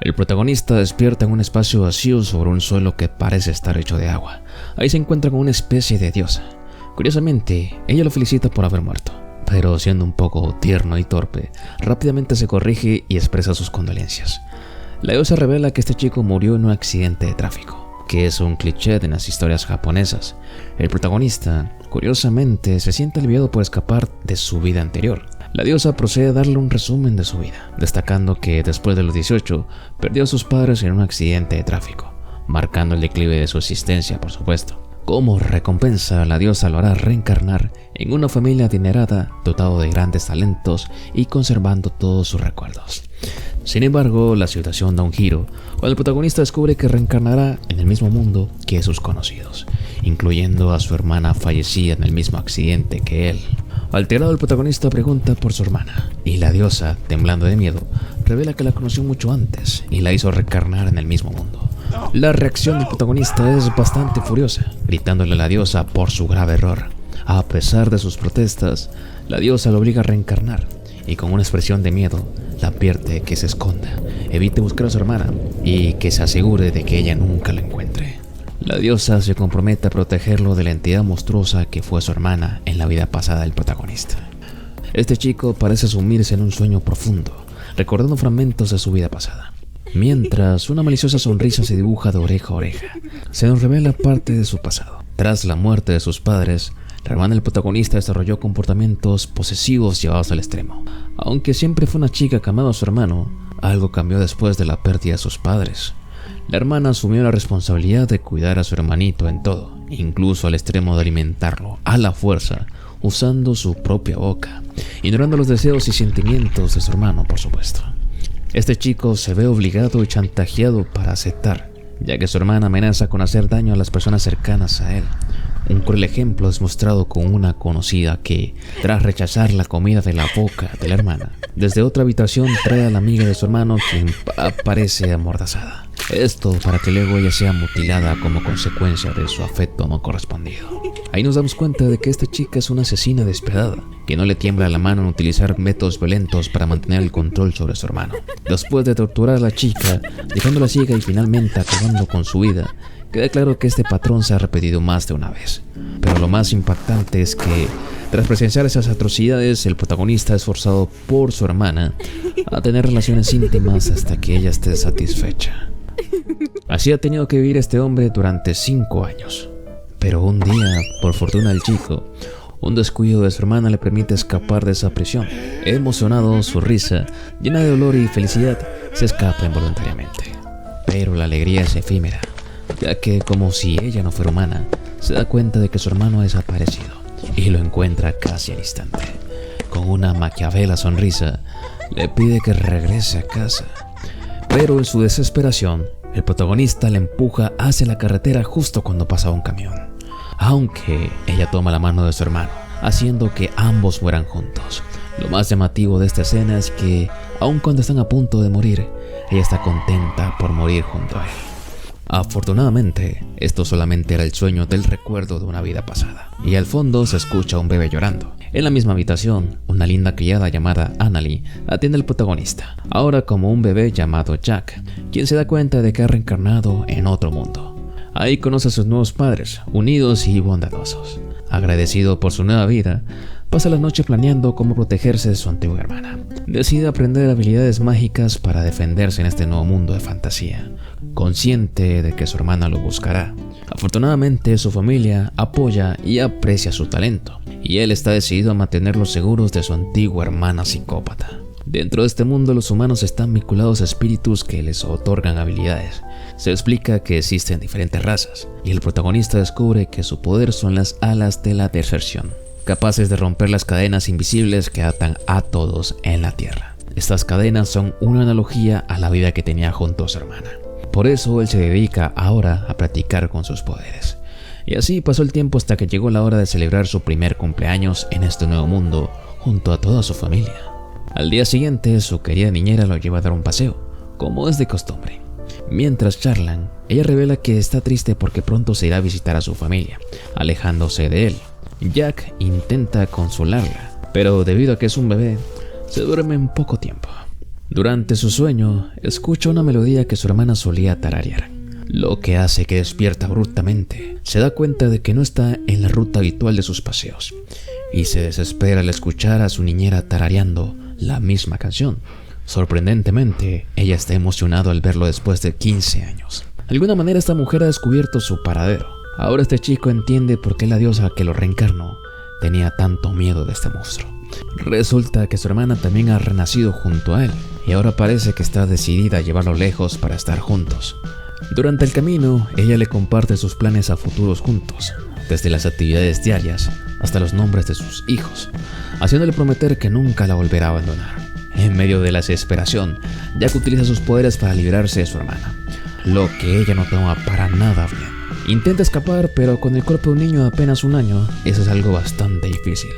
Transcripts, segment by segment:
El protagonista despierta en un espacio vacío sobre un suelo que parece estar hecho de agua. Ahí se encuentra con una especie de diosa. Curiosamente, ella lo felicita por haber muerto, pero siendo un poco tierno y torpe, rápidamente se corrige y expresa sus condolencias. La diosa revela que este chico murió en un accidente de tráfico, que es un cliché de las historias japonesas. El protagonista, curiosamente, se siente aliviado por escapar de su vida anterior. La diosa procede a darle un resumen de su vida, destacando que después de los 18 perdió a sus padres en un accidente de tráfico, marcando el declive de su existencia, por supuesto. Como recompensa, la diosa lo hará reencarnar en una familia adinerada, dotado de grandes talentos y conservando todos sus recuerdos. Sin embargo, la situación da un giro cuando el protagonista descubre que reencarnará en el mismo mundo que sus conocidos, incluyendo a su hermana fallecida en el mismo accidente que él. Alterado, el protagonista pregunta por su hermana, y la diosa, temblando de miedo, revela que la conoció mucho antes y la hizo reencarnar en el mismo mundo. La reacción del protagonista es bastante furiosa, gritándole a la diosa por su grave error. A pesar de sus protestas, la diosa lo obliga a reencarnar, y con una expresión de miedo, le advierte que se esconda, evite buscar a su hermana y que se asegure de que ella nunca la encuentre. La diosa se compromete a protegerlo de la entidad monstruosa que fue su hermana en la vida pasada del protagonista. Este chico parece sumirse en un sueño profundo, recordando fragmentos de su vida pasada. Mientras una maliciosa sonrisa se dibuja de oreja a oreja, se nos revela parte de su pasado. Tras la muerte de sus padres, la hermana del protagonista desarrolló comportamientos posesivos llevados al extremo. Aunque siempre fue una chica que amaba a su hermano, algo cambió después de la pérdida de sus padres. La hermana asumió la responsabilidad de cuidar a su hermanito en todo, incluso al extremo de alimentarlo a la fuerza, usando su propia boca, ignorando los deseos y sentimientos de su hermano, por supuesto. Este chico se ve obligado y chantajeado para aceptar, ya que su hermana amenaza con hacer daño a las personas cercanas a él. Un cruel ejemplo es mostrado con una conocida que, tras rechazar la comida de la boca de la hermana, desde otra habitación trae a la amiga de su hermano, quien aparece amordazada. Esto para que luego ella sea mutilada como consecuencia de su afecto no correspondido. Ahí nos damos cuenta de que esta chica es una asesina despiadada, que no le tiembla la mano en utilizar métodos violentos para mantener el control sobre su hermano. Después de torturar a la chica, dejándola ciega y finalmente acabando con su vida, queda claro que este patrón se ha repetido más de una vez. Pero lo más impactante es que, tras presenciar esas atrocidades, el protagonista es forzado por su hermana a tener relaciones íntimas hasta que ella esté satisfecha. Así ha tenido que vivir este hombre durante 5 años. Pero un día, por fortuna del chico, un descuido de su hermana le permite escapar de esa prisión. Emocionado, su risa, llena de dolor y felicidad, se escapa involuntariamente. Pero la alegría es efímera, ya que, como si ella no fuera humana, se da cuenta de que su hermano ha desaparecido y lo encuentra casi al instante. Con una maquiavela sonrisa, le pide que regrese a casa. Pero en su desesperación, el protagonista la empuja hacia la carretera justo cuando pasa un camión. Aunque ella toma la mano de su hermano, haciendo que ambos mueran juntos. Lo más llamativo de esta escena es que, aun cuando están a punto de morir, ella está contenta por morir junto a él. Afortunadamente, esto solamente era el sueño del recuerdo de una vida pasada. Y al fondo se escucha un bebé llorando. En la misma habitación, una linda criada llamada Annalie atiende al protagonista, ahora como un bebé llamado Jack, quien se da cuenta de que ha reencarnado en otro mundo. Ahí conoce a sus nuevos padres, unidos y bondadosos. Agradecido por su nueva vida, pasa la noche planeando cómo protegerse de su antigua hermana. Decide aprender habilidades mágicas para defenderse en este nuevo mundo de fantasía, consciente de que su hermana lo buscará. Afortunadamente, su familia apoya y aprecia su talento, y él está decidido a mantenerlos seguros de su antigua hermana psicópata. Dentro de este mundo, los humanos están vinculados a espíritus que les otorgan habilidades. Se explica que existen diferentes razas, y el protagonista descubre que su poder son las alas de la deserción, capaces de romper las cadenas invisibles que atan a todos en la tierra. Estas cadenas son una analogía a la vida que tenía junto a su hermana. Por eso él se dedica ahora a practicar con sus poderes. Y así pasó el tiempo hasta que llegó la hora de celebrar su primer cumpleaños en este nuevo mundo junto a toda su familia. Al día siguiente, su querida niñera lo lleva a dar un paseo, como es de costumbre. Mientras charlan, ella revela que está triste porque pronto se irá a visitar a su familia, alejándose de él. Jack intenta consolarla, pero debido a que es un bebé, se duerme en poco tiempo. Durante su sueño, escucha una melodía que su hermana solía tararear, lo que hace que despierta abruptamente. Se da cuenta de que no está en la ruta habitual de sus paseos y se desespera al escuchar a su niñera tarareando la misma canción. Sorprendentemente, ella está emocionada al verlo después de 15 años. De alguna manera esta mujer ha descubierto su paradero. Ahora este chico entiende por qué la diosa que lo reencarnó tenía tanto miedo de este monstruo. Resulta que su hermana también ha renacido junto a él y ahora parece que está decidida a llevarlo lejos para estar juntos. Durante el camino, ella le comparte sus planes a futuros juntos, desde las actividades diarias hasta los nombres de sus hijos, haciéndole prometer que nunca la volverá a abandonar. En medio de la desesperación, Jack utiliza sus poderes para librarse de su hermana, lo que ella no toma para nada bien. Intenta escapar, pero con el cuerpo de un niño de apenas 1 año, eso es algo bastante difícil.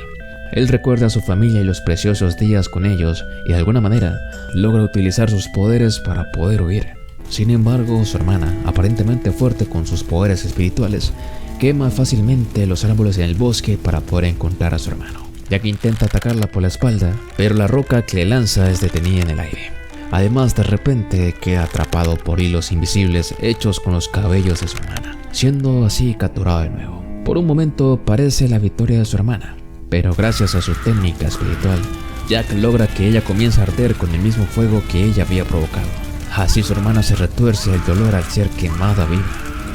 Él recuerda a su familia y los preciosos días con ellos y de alguna manera logra utilizar sus poderes para poder huir. Sin embargo, su hermana, aparentemente fuerte con sus poderes espirituales, quema fácilmente los árboles en el bosque para poder encontrar a su hermano. Jack intenta atacarla por la espalda, pero la roca que le lanza es detenida en el aire. Además, de repente queda atrapado por hilos invisibles hechos con los cabellos de su hermana, siendo así capturado de nuevo. Por un momento parece la victoria de su hermana, pero gracias a su técnica espiritual, Jack logra que ella comience a arder con el mismo fuego que ella había provocado. Así su hermana se retuerce del dolor al ser quemada viva.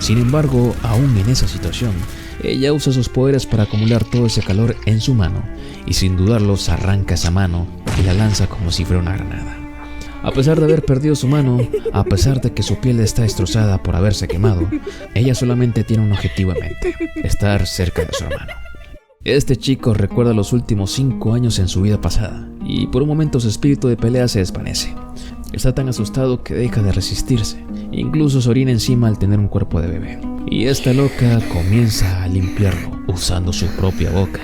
Sin embargo, aún en esa situación, ella usa sus poderes para acumular todo ese calor en su mano y sin dudarlo se arranca esa mano y la lanza como si fuera una granada. A pesar de haber perdido su mano, a pesar de que su piel está destrozada por haberse quemado, ella solamente tiene un objetivo en mente: estar cerca de su hermano. Este chico recuerda los últimos 5 años en su vida pasada y por un momento su espíritu de pelea se desvanece. Está tan asustado que deja de resistirse, incluso se orina encima al tener un cuerpo de bebé. Y esta loca comienza a limpiarlo usando su propia boca.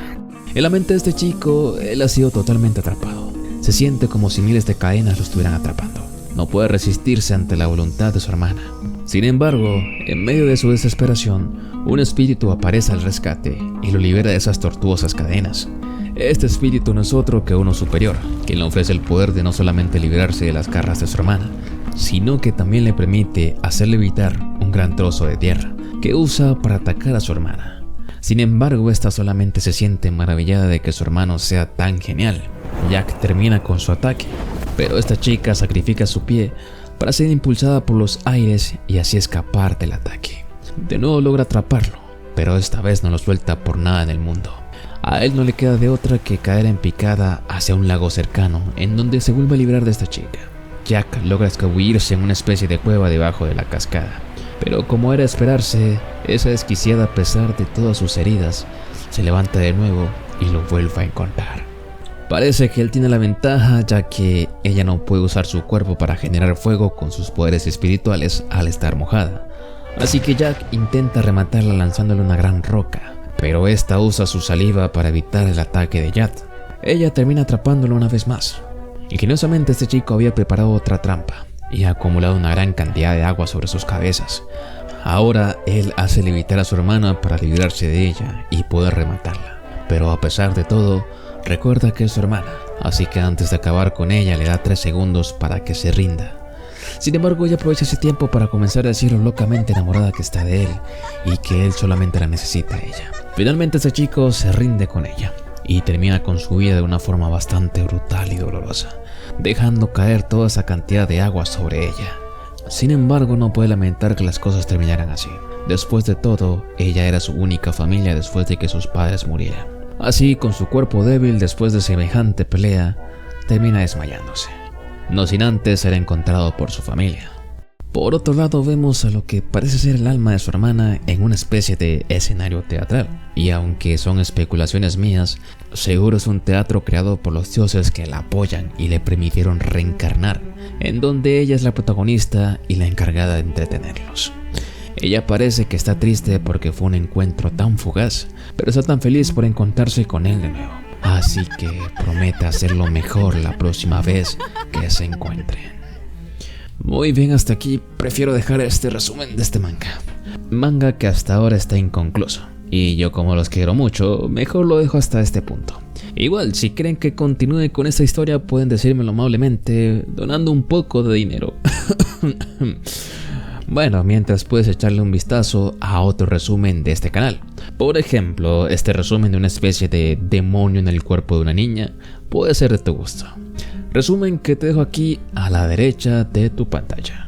En la mente de este chico, él ha sido totalmente atrapado. Se siente como si miles de cadenas lo estuvieran atrapando. No puede resistirse ante la voluntad de su hermana. Sin embargo, en medio de su desesperación, un espíritu aparece al rescate y lo libera de esas tortuosas cadenas. Este espíritu no es otro que uno superior, quien le ofrece el poder de no solamente liberarse de las garras de su hermana, sino que también le permite hacer levitar un gran trozo de tierra que usa para atacar a su hermana. Sin embargo, esta solamente se siente maravillada de que su hermano sea tan genial. Jack termina con su ataque, pero esta chica sacrifica su pie para ser impulsada por los aires y así escapar del ataque. De nuevo logra atraparlo, pero esta vez no lo suelta por nada en el mundo. A él no le queda de otra que caer en picada hacia un lago cercano, en donde se vuelve a librar de esta chica. Jack logra escabullirse en una especie de cueva debajo de la cascada, pero como era de esperarse, esa desquiciada, a pesar de todas sus heridas, se levanta de nuevo y lo vuelve a encontrar. Parece que él tiene la ventaja, ya que ella no puede usar su cuerpo para generar fuego con sus poderes espirituales al estar mojada. Así que Jack intenta rematarla lanzándole una gran roca, pero esta usa su saliva para evitar el ataque de Jack. Ella termina atrapándolo una vez más. Ingeniosamente este chico había preparado otra trampa y ha acumulado una gran cantidad de agua sobre sus cabezas. Ahora él hace levitar a su hermana para librarse de ella y poder rematarla. Pero a pesar de todo, recuerda que es su hermana, así que antes de acabar con ella le da 3 segundos para que se rinda. Sin embargo, ella aprovecha ese tiempo para comenzar a decir lo locamente enamorada que está de él y que él solamente la necesita a ella. Finalmente este chico se rinde con ella y termina con su vida de una forma bastante brutal y dolorosa, dejando caer toda esa cantidad de agua sobre ella. Sin embargo, no puede lamentar que las cosas terminaran así. Después de todo, ella era su única familia después de que sus padres murieran. Así, con su cuerpo débil después de semejante pelea, termina desmayándose, no sin antes ser encontrado por su familia. Por otro lado, vemos a lo que parece ser el alma de su hermana en una especie de escenario teatral. Y aunque son especulaciones mías, seguro es un teatro creado por los dioses que la apoyan y le permitieron reencarnar, en donde ella es la protagonista y la encargada de entretenerlos. Ella parece que está triste porque fue un encuentro tan fugaz, pero está tan feliz por encontrarse con él de nuevo. Así que promete hacerlo mejor la próxima vez que se encuentren. Muy bien, hasta aquí prefiero dejar este resumen de este manga. Manga que hasta ahora está inconcluso y yo como los quiero mucho, mejor lo dejo hasta este punto. Igual, si creen que continúe con esta historia, pueden decírmelo amablemente donando un poco de dinero. Bueno, mientras puedes echarle un vistazo a otro resumen de este canal. Por ejemplo, este resumen de una especie de demonio en el cuerpo de una niña puede ser de tu gusto. Resumen que te dejo aquí a la derecha de tu pantalla.